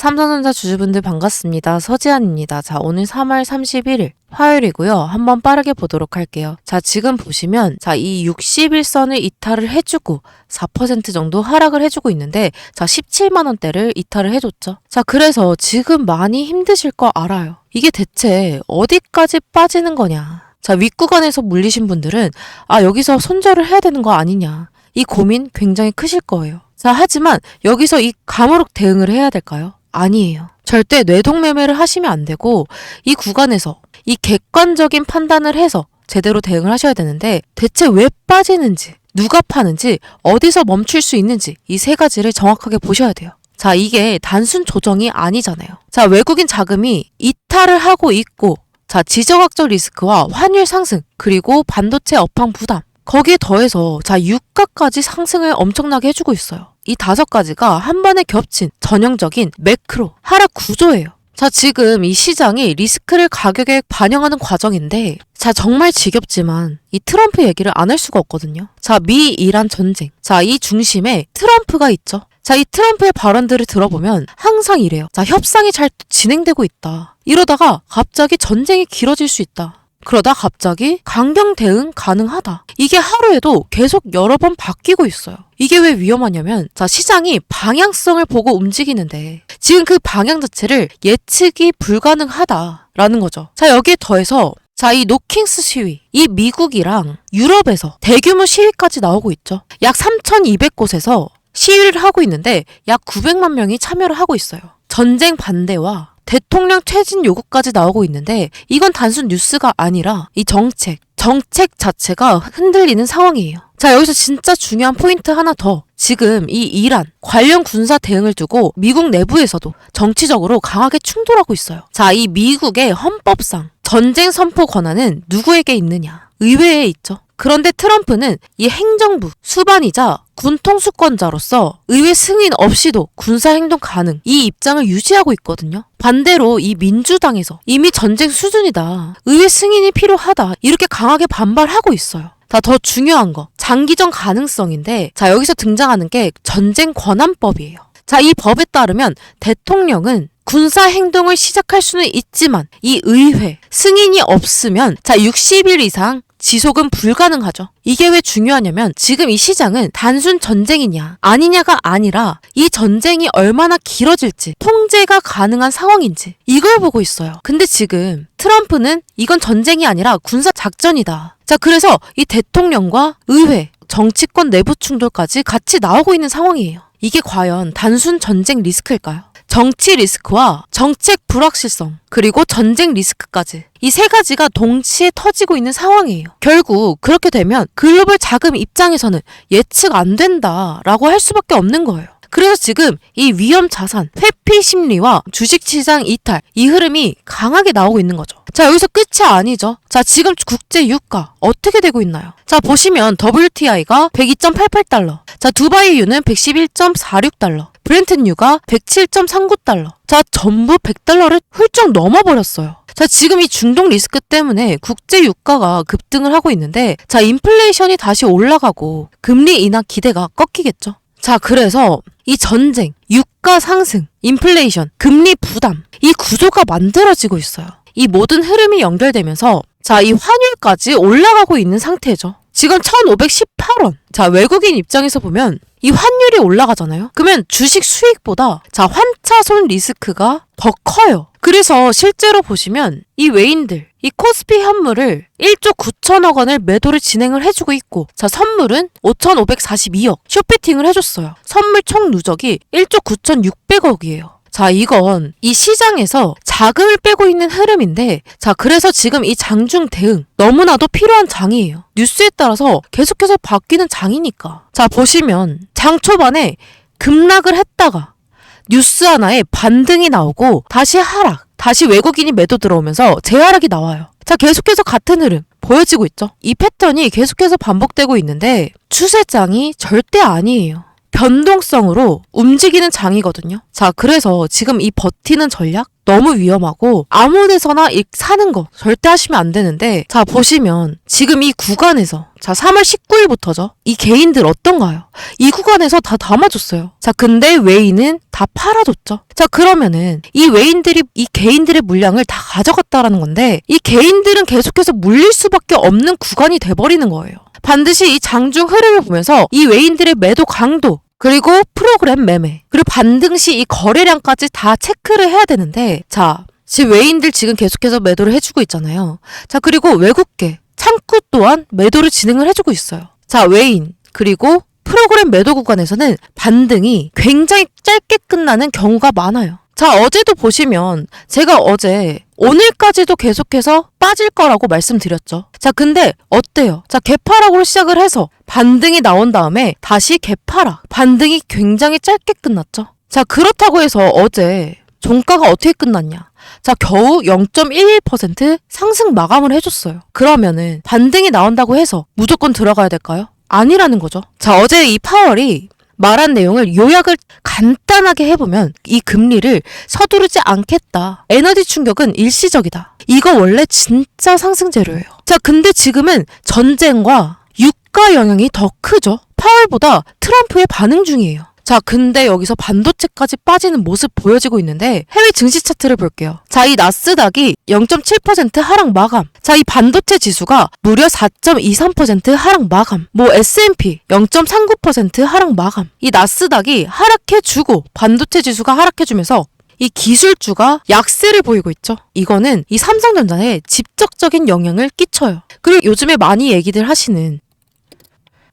삼성전자 주주분들 반갑습니다. 서지안입니다. 자, 오늘 3월 31일 화요일이고요. 한번 빠르게 보도록 할게요. 자, 지금 보시면 이 60일선을 이탈을 해주고 4% 정도 하락을 해주고 있는데 17만원대를 이탈을 해줬죠. 자, 그래서 지금 많이 힘드실 거 알아요. 이게 대체 어디까지 빠지는 거냐. 자, 윗구간에서 물리신 분들은 여기서 손절을 해야 되는 거 아니냐. 이 고민 굉장히 크실 거예요. 자, 하지만 여기서 이 감으로 대응을 해야 될까요? 아니에요. 절대 뇌동매매를 하시면 안 되고 이 구간에서 이 객관적인 판단을 해서 제대로 대응을 하셔야 되는데 대체 왜 빠지는지, 누가 파는지, 어디서 멈출 수 있는지 이 세 가지를 정확하게 보셔야 돼요. 자, 이게 단순 조정이 아니잖아요. 자, 외국인 자금이 이탈을 하고 있고 지정학적 리스크와 환율 상승, 그리고 반도체 업황 부담, 거기에 더해서 유가까지 상승을 엄청나게 해주고 있어요. 이 5가지가 한 번에 겹친 전형적인 매크로 하락 구조예요. 자, 지금 이 시장이 리스크를 가격에 반영하는 과정인데 정말 지겹지만 이 트럼프 얘기를 안 할 수가 없거든요. 미 이란 전쟁. 이 중심에 트럼프가 있죠. 이 트럼프의 발언들을 들어보면 항상 이래요. 협상이 잘 진행되고 있다. 이러다가 갑자기 전쟁이 길어질 수 있다. 그러다 갑자기 강경 대응 가능하다. 이게 하루에도 계속 여러 번 바뀌고 있어요. 이게 왜 위험하냐면 시장이 방향성을 보고 움직이는데 지금 그 방향 자체를 예측이 불가능하다라는 거죠. 여기에 더해서 이 노킹스 시위, 이 미국이랑 유럽에서 대규모 시위까지 나오고 있죠. 약 3,200곳에서 시위를 하고 있는데 약 900만 명이 참여를 하고 있어요. 전쟁 반대와 대통령 퇴진 요구까지 나오고 있는데 이건 단순 뉴스가 아니라 이 정책 자체가 흔들리는 상황이에요. 여기서 진짜 중요한 포인트 하나 더. 지금 이 이란 관련 군사 대응을 두고 미국 내부에서도 정치적으로 강하게 충돌하고 있어요. 이 미국의 헌법상 전쟁 선포 권한은 누구에게 있느냐? 의회에 있죠. 그런데 트럼프는 이 행정부 수반이자 군 통수권자로서 의회 승인 없이도 군사행동 가능, 이 입장을 유지하고 있거든요. 반대로 이 민주당에서 이미 전쟁 수준이다, 의회 승인이 필요하다, 이렇게 강하게 반발하고 있어요. 더 중요한 거, 장기전 가능성인데 여기서 등장하는 게 전쟁 권한법이에요. 이 법에 따르면 대통령은 군사 행동을 시작할 수는 있지만 이 의회 승인이 없으면 60일 이상 지속은 불가능하죠. 이게 왜 중요하냐면 지금 이 시장은 단순 전쟁이냐 아니냐가 아니라 이 전쟁이 얼마나 길어질지, 통제가 가능한 상황인지 이걸 보고 있어요. 근데 지금 트럼프는 이건 전쟁이 아니라 군사작전이다. 그래서 이 대통령과 의회, 정치권 내부 충돌까지 같이 나오고 있는 상황이에요. 이게 과연 단순 전쟁 리스크일까요? 정치 리스크와 정책 불확실성, 그리고 전쟁 리스크까지 이 세 가지가 동시에 터지고 있는 상황이에요. 결국 그렇게 되면 글로벌 자금 입장에서는 예측 안 된다라고 할 수밖에 없는 거예요. 그래서 지금 이 위험 자산, 회피 심리와 주식시장 이탈, 이 흐름이 강하게 나오고 있는 거죠. 여기서 끝이 아니죠. 지금 국제 유가 어떻게 되고 있나요? 보시면 WTI가 102.88달러, 두바이유는 111.46달러, 브렌트유가 107.39달러. 전부 100달러를 훌쩍 넘어버렸어요. 지금 이 중동 리스크 때문에 국제 유가가 급등을 하고 있는데 인플레이션이 다시 올라가고 금리 인하 기대가 꺾이겠죠. 그래서 이 전쟁, 유가 상승, 인플레이션, 금리 부담, 이 구조가 만들어지고 있어요. 이 모든 흐름이 연결되면서 이 환율까지 올라가고 있는 상태죠. 지금 1,518원. 외국인 입장에서 보면 이 환율이 올라가잖아요. 그러면 주식 수익보다 환차손 리스크가 더 커요. 그래서 실제로 보시면 이 외인들, 이 코스피 현물을 1조 9천억 원을 매도를 진행을 해주고 있고 선물은 5,542억 쇼피팅을 해줬어요. 선물 총 누적이 1조 9,600억이에요. 이건 이 시장에서 자금을 빼고 있는 흐름인데 그래서 지금 이 장중 대응 너무나도 필요한 장이에요. 뉴스에 따라서 계속해서 바뀌는 장이니까. 보시면 장 초반에 급락을 했다가 뉴스 하나에 반등이 나오고 다시 하락, 다시 외국인이 매도 들어오면서 재하락이 나와요. 계속해서 같은 흐름 보여지고 있죠. 이 패턴이 계속해서 반복되고 있는데 추세장이 절대 아니에요. 변동성으로 움직이는 장이거든요. 자, 그래서 지금 이 버티는 전략 너무 위험하고 아무 데서나 사는 거 절대 하시면 안 되는데, 자, 보시면 지금 이 구간에서, 자, 3월 19일부터죠. 이 개인들 어떤가요? 이 구간에서 다 담아줬어요. 자, 근데 외인은 다 팔아줬죠. 자, 그러면은 이 외인들이 이 개인들의 물량을 다 가져갔다라는 건데, 이 개인들은 계속해서 물릴 수밖에 없는 구간이 돼버리는 거예요. 반드시 이 장중 흐름을 보면서 이 외인들의 매도 강도, 그리고 프로그램 매매, 그리고 반등 시 이 거래량까지 다 체크를 해야 되는데, 자, 지금 외인들 지금 계속해서 매도를 해주고 있잖아요. 자, 그리고 외국계 창구 또한 매도를 진행을 해주고 있어요. 자, 외인 그리고 프로그램 매도 구간에서는 반등이 굉장히 짧게 끝나는 경우가 많아요. 자, 어제도 보시면 제가 어제 오늘까지도 계속해서 빠질 거라고 말씀드렸죠. 자, 근데 어때요? 자, 개파락으로 시작을 해서 반등이 나온 다음에 다시 개파락. 반등이 굉장히 짧게 끝났죠. 자, 그렇다고 해서 어제 종가가 어떻게 끝났냐? 자, 겨우 0.11% 상승 마감을 해줬어요. 그러면은 반등이 나온다고 해서 무조건 들어가야 될까요? 아니라는 거죠. 자, 어제 이 파월이 말한 내용을 요약을 간단하게 해보면 이 금리를 서두르지 않겠다. 에너지 충격은 일시적이다. 이거 원래 진짜 상승 재료예요. 자, 근데 지금은 전쟁과 유가 영향이 더 크죠. 파월보다 트럼프의 반응 중이에요. 자, 근데 여기서 반도체까지 빠지는 모습 보여지고 있는데 해외 증시 차트를 볼게요. 자, 이 나스닥이 0.7% 하락 마감. 자, 이 반도체 지수가 무려 4.23% 하락 마감. 뭐 S&P 0.39% 하락 마감. 이 나스닥이 하락해주고 반도체 지수가 하락해주면서 이 기술주가 약세를 보이고 있죠. 이거는 이 삼성전자에 직접적인 영향을 끼쳐요. 그리고 요즘에 많이 얘기들 하시는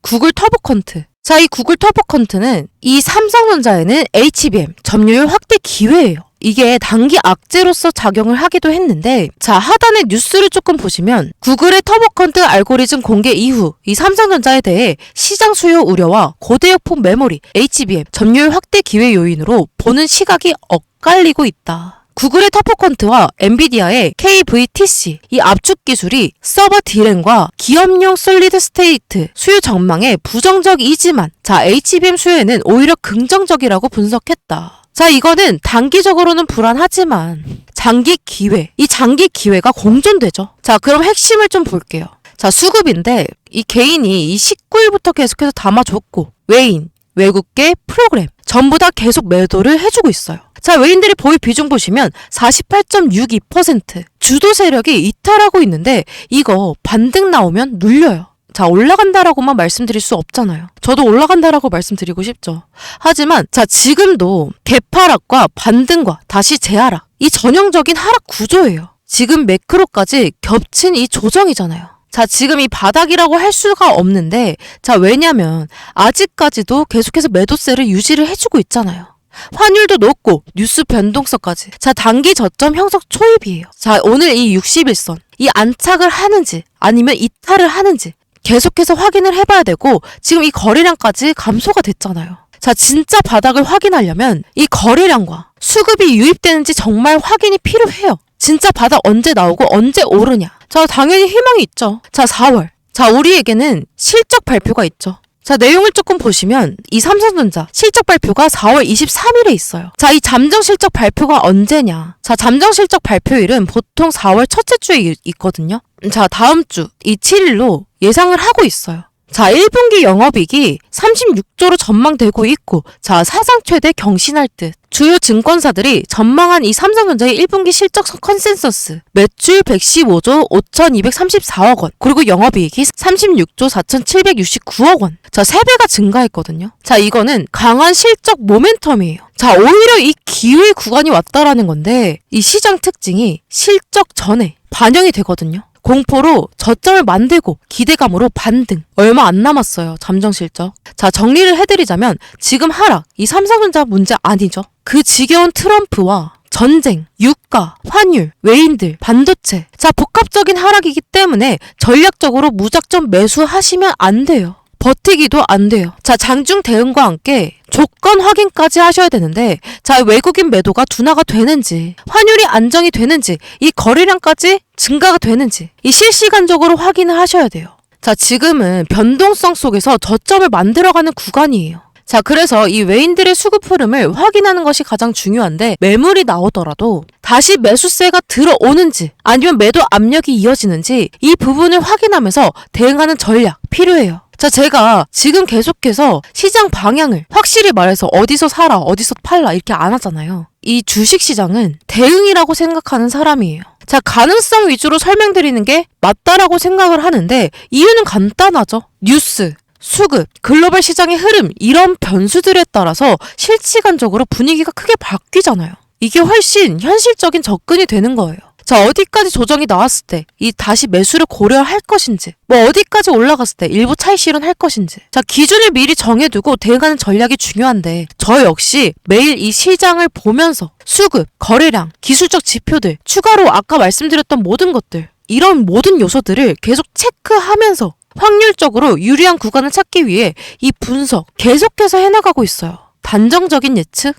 구글 터보컨트. 자, 이 구글 터보컨트는 이 삼성전자에는 HBM 점유율 확대 기회예요. 이게 단기 악재로서 작용을 하기도 했는데, 자, 하단의 뉴스를 조금 보시면 구글의 터보컨트 알고리즘 공개 이후 이 삼성전자에 대해 시장 수요 우려와 고대역폭 메모리 HBM 점유율 확대 기회 요인으로 보는 시각이 엇갈리고 있다. 구글의 터보컨트와 엔비디아의 KVTC, 이 압축 기술이 서버 D램과 기업용 솔리드 스테이트 수요 전망에 부정적이지만, 자, HBM 수요에는 오히려 긍정적이라고 분석했다. 자, 이거는 단기적으로는 불안하지만 장기 기회, 이 장기 기회가 공존되죠. 자, 그럼 핵심을 좀 볼게요. 자, 수급인데 이 개인이 이 19일부터 계속해서 담아줬고, 외인, 외국계, 프로그램 전부 다 계속 매도를 해주고 있어요. 자, 외인들의 보유 비중 보시면 48.62%. 주도 세력이 이탈하고 있는데 이거 반등 나오면 눌려요. 자, 올라간다라고만 말씀드릴 수 없잖아요. 저도 올라간다라고 말씀드리고 싶죠. 하지만 자, 지금도 개파락과 반등과 다시 재하락, 이 전형적인 하락 구조예요. 지금 매크로까지 겹친 이 조정이잖아요. 자, 지금 이 바닥이라고 할 수가 없는데, 자, 왜냐면 아직까지도 계속해서 매도세를 유지를 해주고 있잖아요. 환율도 높고 뉴스 변동성까지. 자, 단기 저점 형성 초입이에요. 자, 오늘 이 61선 이 안착을 하는지 아니면 이탈을 하는지 계속해서 확인을 해봐야 되고, 지금 이 거래량까지 감소가 됐잖아요. 자, 진짜 바닥을 확인하려면 이 거래량과 수급이 유입되는지 정말 확인이 필요해요. 진짜 바닥 언제 나오고 언제 오르냐. 자, 당연히 희망이 있죠. 자, 4월. 자, 우리에게는 실적 발표가 있죠. 자, 내용을 조금 보시면 이 삼성전자 실적 발표가 4월 23일에 있어요. 자, 이 잠정 실적 발표가 언제냐. 자, 잠정 실적 발표일은 보통 4월 첫째 주에 있거든요. 자, 다음 주 이 7일로 예상을 하고 있어요. 자, 1분기 영업이익이 36조로 전망되고 있고, 자, 사상 최대 경신할 듯. 주요 증권사들이 전망한 이 삼성전자의 1분기 실적 컨센서스 매출 115조 5,234억 원, 그리고 영업이익이 36조 4,769억 원. 자, 3배가 증가했거든요. 자, 이거는 강한 실적 모멘텀이에요. 자, 오히려 이 기회 구간이 왔다라는 건데, 이 시장 특징이 실적 전에 반영이 되거든요. 공포로 저점을 만들고 기대감으로 반등. 얼마 안 남았어요. 잠정 실적. 자, 정리를 해드리자면 지금 하락, 이 삼성전자 문제 아니죠. 그 지겨운 트럼프와 전쟁, 유가, 환율, 외인들, 반도체. 자, 복합적인 하락이기 때문에 전략적으로 무작정 매수하시면 안 돼요. 버티기도 안 돼요. 자, 장중 대응과 함께 조건 확인까지 하셔야 되는데, 자, 외국인 매도가 둔화가 되는지, 환율이 안정이 되는지, 이 거래량까지 증가가 되는지, 이 실시간적으로 확인을 하셔야 돼요. 자, 지금은 변동성 속에서 저점을 만들어가는 구간이에요. 자, 그래서 이 외인들의 수급 흐름을 확인하는 것이 가장 중요한데 매물이 나오더라도 다시 매수세가 들어오는지 아니면 매도 압력이 이어지는지 이 부분을 확인하면서 대응하는 전략 필요해요. 자, 제가 지금 계속해서 시장 방향을 확실히 말해서 어디서 사라, 어디서 팔라 이렇게 안 하잖아요. 이 주식시장은 대응이라고 생각하는 사람이에요. 자, 가능성 위주로 설명드리는 게 맞다라고 생각을 하는데 이유는 간단하죠. 뉴스, 수급, 글로벌 시장의 흐름 이런 변수들에 따라서 실시간적으로 분위기가 크게 바뀌잖아요. 이게 훨씬 현실적인 접근이 되는 거예요. 자, 어디까지 조정이 나왔을 때 이 다시 매수를 고려할 것인지 뭐 어디까지 올라갔을 때 일부 차익 실현할 것인지 자, 기준을 미리 정해두고 대응하는 전략이 중요한데 저 역시 매일 이 시장을 보면서 수급, 거래량, 기술적 지표들 추가로 아까 말씀드렸던 모든 것들 이런 모든 요소들을 계속 체크하면서 확률적으로 유리한 구간을 찾기 위해 이 분석 계속해서 해나가고 있어요. 단정적인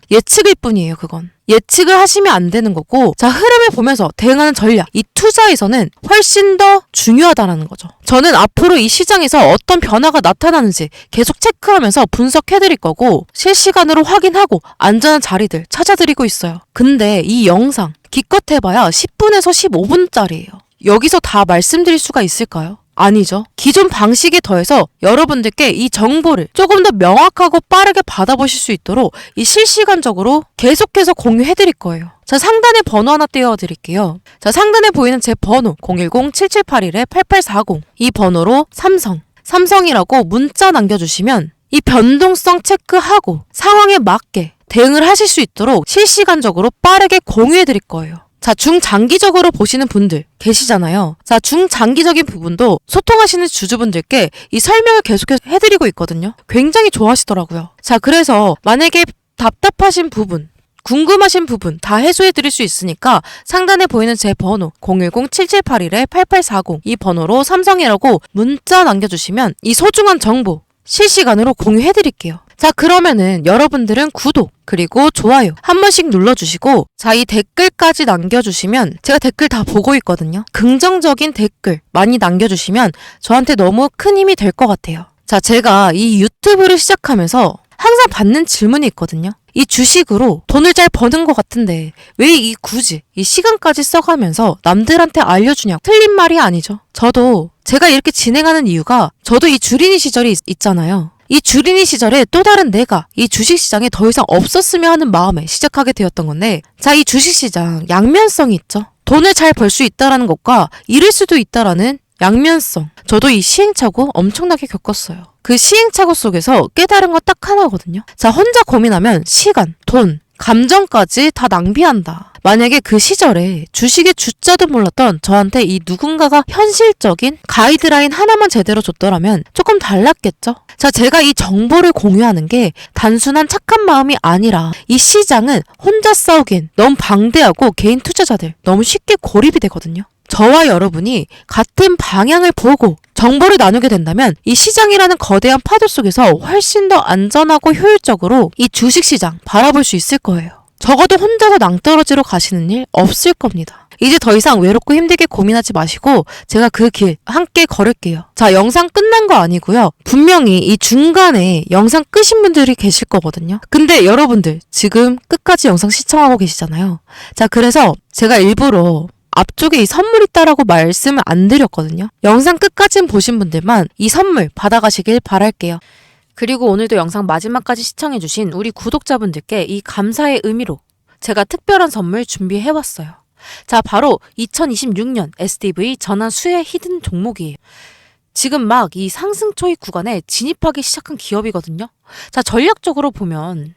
예측일 뿐이에요, 그건. 예측을 하시면 안 되는 거고, 자, 흐름을 보면서 대응하는 전략, 이 투자에서는 훨씬 더 중요하다는 거죠. 저는 앞으로 이 시장에서 어떤 변화가 나타나는지 계속 체크하면서 분석해드릴 거고, 실시간으로 확인하고 안전한 자리들 찾아드리고 있어요. 근데 이 영상, 기껏 해봐야 10분에서 15분짜리예요. 여기서 다 말씀드릴 수가 있을까요? 아니죠. 기존 방식에 더해서 여러분들께 이 정보를 조금 더 명확하고 빠르게 받아보실 수 있도록 이 실시간적으로 계속해서 공유해드릴 거예요. 자, 상단에 번호 하나 띄워드릴게요. 자, 상단에 보이는 제 번호 010-7781-8840 이 번호로 삼성이라고 문자 남겨주시면 이 변동성 체크하고 상황에 맞게 대응을 하실 수 있도록 실시간적으로 빠르게 공유해드릴 거예요. 자, 중장기적으로 보시는 분들 계시잖아요. 자, 중장기적인 부분도 소통하시는 주주분들께 이 설명을 계속해서 해드리고 있거든요. 굉장히 좋아하시더라고요. 자, 그래서 만약에 답답하신 부분, 궁금하신 부분 다 해소해드릴 수 있으니까 상단에 보이는 제 번호 010-7781-8840 이 번호로 삼성이라고 문자 남겨주시면 이 소중한 정보 실시간으로 공유해드릴게요. 자, 그러면은 여러분들은 구독 그리고 좋아요 한 번씩 눌러주시고 자, 이 댓글까지 남겨주시면 제가 댓글 다 보고 있거든요. 긍정적인 댓글 많이 남겨주시면 저한테 너무 큰 힘이 될 것 같아요. 자, 제가 이 유튜브를 시작하면서 항상 받는 질문이 있거든요. 이 주식으로 돈을 잘 버는 것 같은데 왜 굳이 이 시간까지 써가면서 남들한테 알려주냐? 틀린 말이 아니죠. 저도 제가 이렇게 진행하는 이유가 저도 이 주린이 시절이 있잖아요. 이 주린이 시절에 또 다른 내가 이 주식시장에 더 이상 없었으면 하는 마음에 시작하게 되었던 건데 자, 이 주식시장 양면성이 있죠. 돈을 잘 벌 수 있다라는 것과 잃을 수도 있다라는 양면성. 저도 이 시행착오 엄청나게 겪었어요. 그 시행착오 속에서 깨달은 건 딱 하나거든요. 자, 혼자 고민하면 시간, 돈, 감정까지 다 낭비한다. 만약에 그 시절에 주식의 주자도 몰랐던 저한테 이 누군가가 현실적인 가이드라인 하나만 제대로 줬더라면 조금 달랐겠죠? 자, 제가 이 정보를 공유하는 게 단순한 착한 마음이 아니라 이 시장은 혼자 싸우기엔 너무 방대하고 개인 투자자들 너무 쉽게 고립이 되거든요. 저와 여러분이 같은 방향을 보고 정보를 나누게 된다면 이 시장이라는 거대한 파도 속에서 훨씬 더 안전하고 효율적으로 이 주식시장 바라볼 수 있을 거예요. 적어도 혼자서 낭떠러지로 가시는 일 없을 겁니다. 이제 더 이상 외롭고 힘들게 고민하지 마시고 제가 그 길 함께 걸을게요. 자, 영상 끝난 거 아니고요. 분명히 이 중간에 영상 끄신 분들이 계실 거거든요. 근데 여러분들 지금 끝까지 영상 시청하고 계시잖아요. 자, 그래서 제가 일부러 앞쪽에 이 선물 있다라고 말씀을 안 드렸거든요. 영상 끝까지 보신 분들만 이 선물 받아가시길 바랄게요. 그리고 오늘도 영상 마지막까지 시청해주신 우리 구독자분들께 이 감사의 의미로 제가 특별한 선물 준비해왔어요. 자, 바로 2026년 SDV 전환 수혜 히든 종목이에요. 지금 막 이 상승 초입 구간에 진입하기 시작한 기업이거든요. 자, 전략적으로 보면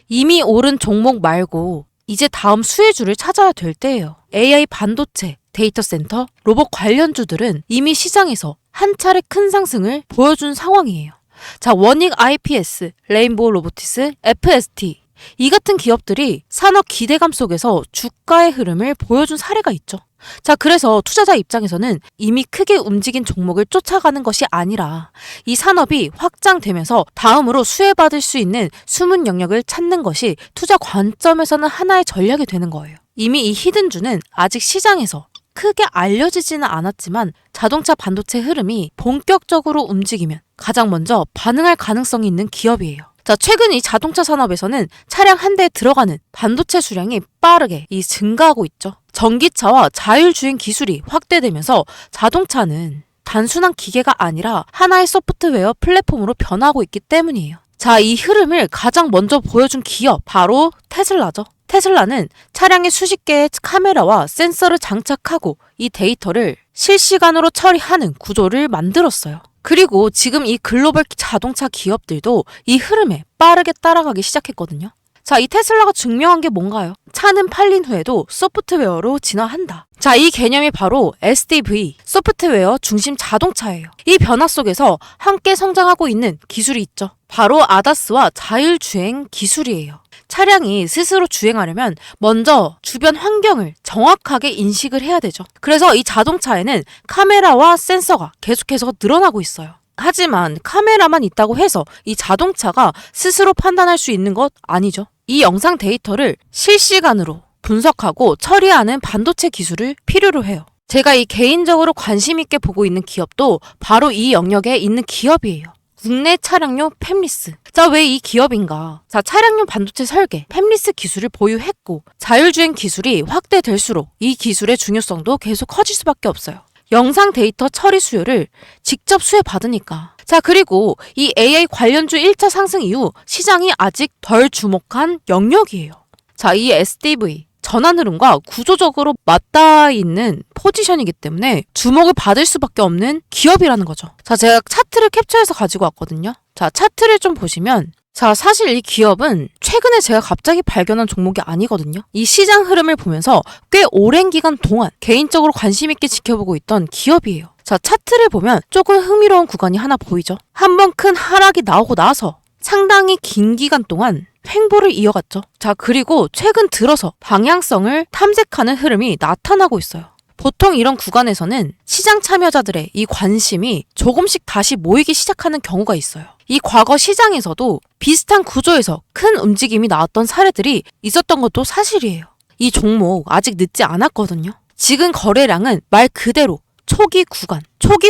이미 오른 종목 말고 이제 다음 수혜주를 찾아야 될 때예요. AI 반도체, 데이터 센터, 로봇 관련주들은 이미 시장에서 한 차례 큰 상승을 보여준 상황이에요. 자, 원익 IPS, 레인보우 로보티스, FST 이 같은 기업들이 산업 기대감 속에서 주가의 흐름을 보여준 사례가 있죠. 자, 그래서 투자자 입장에서는 이미 크게 움직인 종목을 쫓아가는 것이 아니라 이 산업이 확장되면서 다음으로 수혜받을 수 있는 숨은 영역을 찾는 것이 투자 관점에서는 하나의 전략이 되는 거예요. 이미 이 히든주는 아직 시장에서 크게 알려지지는 않았지만 자동차 반도체 흐름이 본격적으로 움직이면 가장 먼저 반응할 가능성이 있는 기업이에요. 자, 최근 이 자동차 산업에서는 차량 한 대에 들어가는 반도체 수량이 빠르게 증가하고 있죠. 전기차와 자율주행 기술이 확대되면서 자동차는 단순한 기계가 아니라 하나의 소프트웨어 플랫폼으로 변하고 있기 때문이에요. 자, 이 흐름을 가장 먼저 보여준 기업, 바로 테슬라죠. 테슬라는 차량에 수십 개의 카메라와 센서를 장착하고 이 데이터를 실시간으로 처리하는 구조를 만들었어요. 그리고 지금 이 글로벌 자동차 기업들도 이 흐름에 빠르게 따라가기 시작했거든요. 자, 이 테슬라가 증명한 게 뭔가요? 차는 팔린 후에도 소프트웨어로 진화한다. 자, 이 개념이 바로 SDV, 소프트웨어 중심 자동차예요. 이 변화 속에서 함께 성장하고 있는 기술이 있죠. 바로 ADAS와 자율주행 기술이에요. 차량이 스스로 주행하려면 먼저 주변 환경을 정확하게 인식을 해야 되죠. 그래서 이 자동차에는 카메라와 센서가 계속해서 늘어나고 있어요. 하지만 카메라만 있다고 해서 이 자동차가 스스로 판단할 수 있는 것 아니죠. 이 영상 데이터를 실시간으로 분석하고 처리하는 반도체 기술을 필요로 해요. 제가 이 개인적으로 관심 있게 보고 있는 기업도 바로 이 영역에 있는 기업이에요. 국내 차량용 팹리스. 자, 왜 이 기업인가? 자, 차량용 반도체 설계, 팹리스 기술을 보유했고 자율주행 기술이 확대될수록 이 기술의 중요성도 계속 커질 수밖에 없어요. 영상 데이터 처리 수요를 직접 수혜받으니까. 자, 그리고 이 AI 관련주 1차 상승 이후 시장이 아직 덜 주목한 영역이에요. 자, 이 SDV 전환 흐름과 구조적으로 맞닿아 있는 포지션이기 때문에 주목을 받을 수밖에 없는 기업이라는 거죠. 자, 제가 차트를 캡처해서 가지고 왔거든요. 자, 차트를 좀 보시면 자, 사실 이 기업은 최근에 제가 갑자기 발견한 종목이 아니거든요. 이 시장 흐름을 보면서 꽤 오랜 기간 동안 개인적으로 관심 있게 지켜보고 있던 기업이에요. 자, 차트를 보면 조금 흥미로운 구간이 하나 보이죠? 한번 큰 하락이 나오고 나서 상당히 긴 기간 동안 횡보를 이어갔죠. 자, 그리고 최근 들어서 방향성을 탐색하는 흐름이 나타나고 있어요. 보통 이런 구간에서는 시장 참여자들의 이 관심이 조금씩 다시 모이기 시작하는 경우가 있어요. 이 과거 시장에서도 비슷한 구조에서 큰 움직임이 나왔던 사례들이 있었던 것도 사실이에요. 이 종목 아직 늦지 않았거든요. 지금 거래량은 말 그대로 초기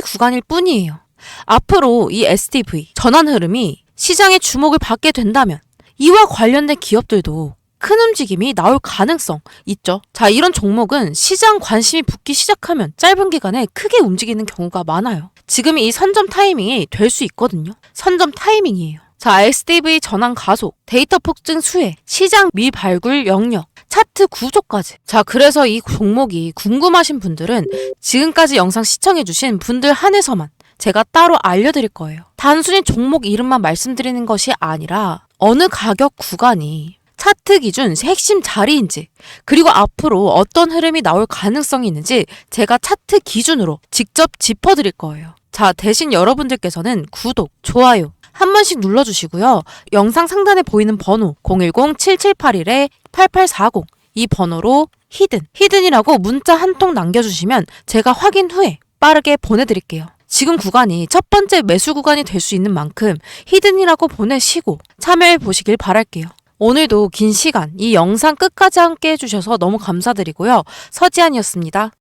구간일 뿐이에요. 앞으로 이 SDV 전환 흐름이 시장의 주목을 받게 된다면 이와 관련된 기업들도 큰 움직임이 나올 가능성 있죠. 자, 이런 종목은 시장 관심이 붙기 시작하면 짧은 기간에 크게 움직이는 경우가 많아요. 지금이 이 선점 타이밍이 될 수 있거든요. 선점 타이밍이에요. 자, SDV 전환 가속, 데이터 폭증 수혜, 시장 미발굴 영역, 차트 구조까지. 자, 그래서 이 종목이 궁금하신 분들은 지금까지 영상 시청해주신 분들 한해서만 제가 따로 알려드릴 거예요. 단순히 종목 이름만 말씀드리는 것이 아니라 어느 가격 구간이 차트 기준 핵심 자리인지, 그리고 앞으로 어떤 흐름이 나올 가능성이 있는지 제가 차트 기준으로 직접 짚어드릴 거예요. 자, 대신 여러분들께서는 구독, 좋아요 한 번씩 눌러주시고요. 영상 상단에 보이는 번호 010-7781-8840 이 번호로 히든이라고 문자 한 통 남겨주시면 제가 확인 후에 빠르게 보내드릴게요. 지금 구간이 첫 번째 매수 구간이 될 수 있는 만큼 히든이라고 보내시고 참여해 보시길 바랄게요. 오늘도 긴 시간 이 영상 끝까지 함께 해주셔서 너무 감사드리고요. 서지안이었습니다.